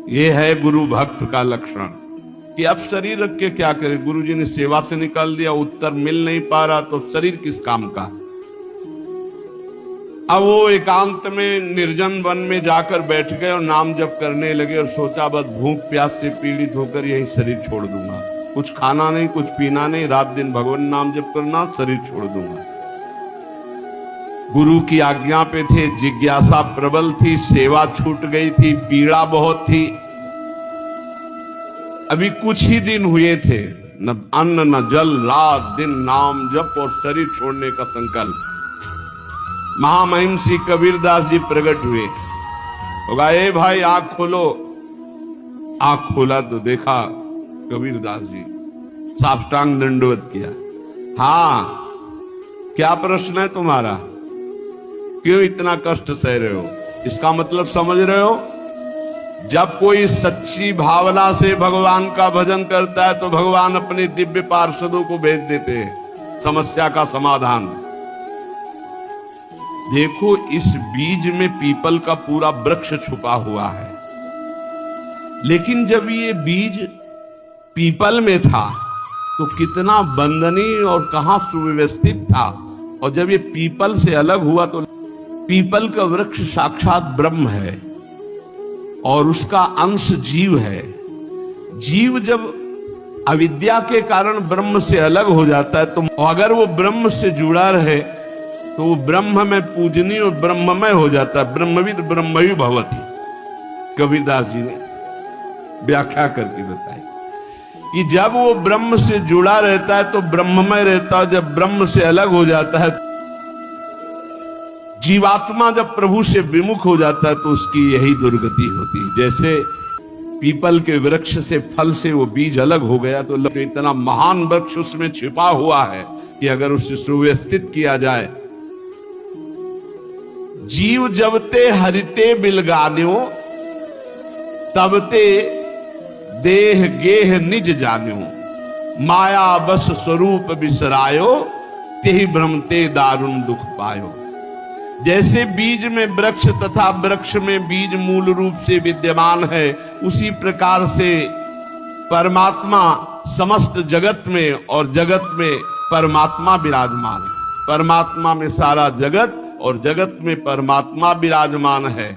ये है गुरु भक्त का लक्षण कि अब शरीर रख के क्या करे। गुरु जी ने सेवा से निकाल दिया, उत्तर मिल नहीं पा रहा तो शरीर किस काम का। अब वो एकांत में निर्जन वन में जाकर बैठ गए और नाम जप करने लगे और सोचा बस भूख प्यास से पीड़ित होकर यही शरीर छोड़ दूंगा। कुछ खाना नहीं, कुछ पीना नहीं, रात दिन भगवान नाम जप करना, शरीर छोड़ दूंगा। गुरु की आज्ञा पे थे, जिज्ञासा प्रबल थी, सेवा छूट गई थी, पीड़ा बहुत थी। अभी कुछ ही दिन हुए थे, न अन्न न जल, रात दिन नाम जप और शरीर छोड़ने का संकल्प। महामहिम श्री कबीरदास जी प्रकट हुए। होगा ए भाई आंख खोलो। आंख खोला तो देखा कबीरदास जी, साष्टांग दंडवत किया। हाँ, क्या प्रश्न है तुम्हारा? क्यों इतना कष्ट सह रहे हो? इसका मतलब समझ रहे हो? जब कोई सच्ची भावना से भगवान का भजन करता है तो भगवान अपने दिव्य पार्षदों को भेज देते हैं समस्या का समाधान। देखो, इस बीज में पीपल का पूरा वृक्ष छुपा हुआ है, लेकिन जब ये बीज पीपल में था तो कितना वंदनीय और कहां सुव्यवस्थित था, और जब ये पीपल से अलग हुआ तो पीपल का वृक्ष साक्षात ब्रह्म है और उसका अंश जीव है। जीव जब अविद्या के कारण ब्रह्म से अलग हो जाता है तो अगर वो ब्रह्म से जुड़ा रहे तो वो ब्रह्म में पूजनीय और ब्रह्ममय हो जाता है। ब्रह्मविद ब्रह्मयु भवति, कबीरदास जी ने व्याख्या करके बताई कि जब वो ब्रह्म से जुड़ा रहता है तो ब्रह्ममय रहता है, जब ब्रह्म से अलग हो जाता है, जीवात्मा जब प्रभु से विमुख हो जाता है तो उसकी यही दुर्गति होती है। जैसे पीपल के वृक्ष से, फल से वो बीज अलग हो गया तो इतना महान वृक्ष उसमें छिपा हुआ है कि अगर उसे सुव्यवस्थित किया जाए। जीव जबते हरिते बिलगान्यो तबते देह गेह निज जान्यो, माया बस स्वरूप बिसरायो, तेहि भ्रमते दारुण दुख पायो। जैसे बीज में वृक्ष तथा वृक्ष में बीज मूल रूप से विद्यमान है, उसी प्रकार से परमात्मा समस्त जगत में और जगत में परमात्मा विराजमान है। परमात्मा में सारा जगत और जगत में परमात्मा विराजमान है।